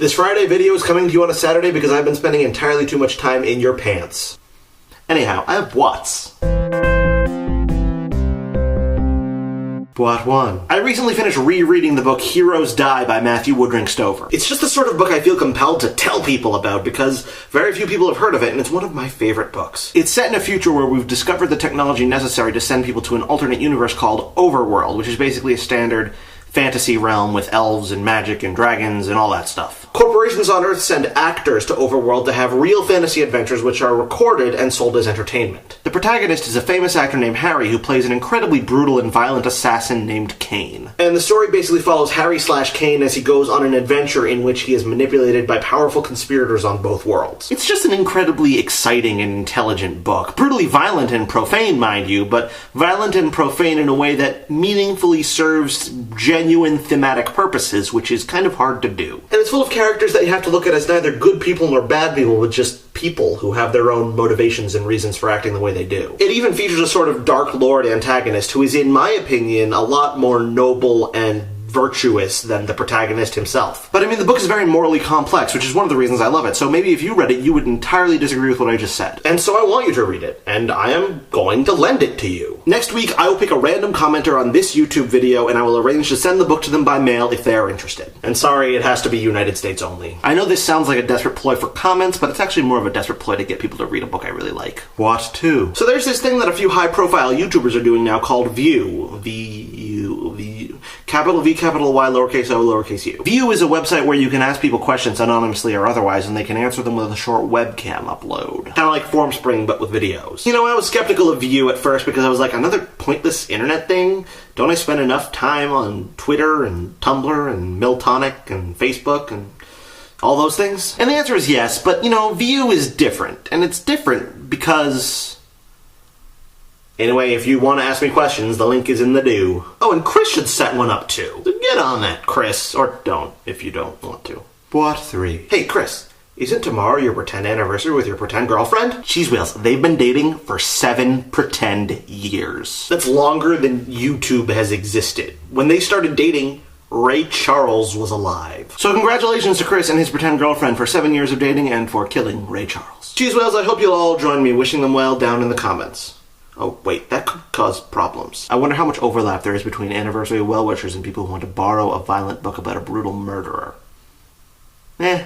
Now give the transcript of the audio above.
This Friday video is coming to you on a Saturday because I've been spending entirely too much time in your pants. Anyhow, I have Bwats. Bwat 1. I recently finished rereading the book Heroes Die by Matthew Woodring Stover. It's just the sort of book I feel compelled to tell people about because very few people have heard of it, and it's one of my favorite books. It's set in a future where we've discovered the technology necessary to send people to an alternate universe called Overworld, which is basically a standard fantasy realm with elves and magic and dragons and all that stuff. Corporations on Earth send actors to Overworld to have real fantasy adventures which are recorded and sold as entertainment. The protagonist is a famous actor named Harry who plays an incredibly brutal and violent assassin named Kane. And the story basically follows Harry/Kane as he goes on an adventure in which he is manipulated by powerful conspirators on both worlds. It's just an incredibly exciting and intelligent book. Brutally violent and profane, mind you, but violent and profane in a way that meaningfully serves genuine thematic purposes, which is kind of hard to do. And it's full of characters that you have to look at as neither good people nor bad people, but just people who have their own motivations and reasons for acting the way they do. It even features a sort of Dark Lord antagonist who is, in my opinion, a lot more noble and virtuous than the protagonist himself. But I mean, the book is very morally complex, which is one of the reasons I love it, so maybe if you read it, you would entirely disagree with what I just said. And so I want you to read it, and I am going to lend it to you. Next week, I will pick a random commenter on this YouTube video, and I will arrange to send the book to them by mail if they are interested. And sorry, it has to be United States only. I know this sounds like a desperate ploy for comments, but it's actually more of a desperate ploy to get people to read a book I really like. Bwat 2. So there's this thing that a few high-profile YouTubers are doing now called VYou. VYou. Capital V, capital Y, lowercase o, lowercase u. VYou is a website where you can ask people questions anonymously or otherwise, and they can answer them with a short webcam upload. Kind of like Formspring, but with videos. You know, I was skeptical of VYou at first because I was like, another pointless internet thing? Don't I spend enough time on Twitter and Tumblr and Miltonic and Facebook and all those things? And the answer is yes, but you know, VYou is different. And it's different because... Anyway, if you want to ask me questions, the link is in the do. Oh, and Chris should set one up too. So get on that, Chris. Or don't, if you don't want to. Bwat 3. Hey, Chris. Isn't tomorrow your pretend anniversary with your pretend girlfriend? Cheese wheels. They've been dating for 7 pretend years. That's longer than YouTube has existed. When they started dating, Ray Charles was alive. So congratulations to Chris and his pretend girlfriend for 7 years of dating and for killing Ray Charles. Cheese wheels, I hope you'll all join me wishing them well down in the comments. Oh, wait, that could cause problems. I wonder how much overlap there is between anniversary well-wishers and people who want to borrow a violent book about a brutal murderer. Eh.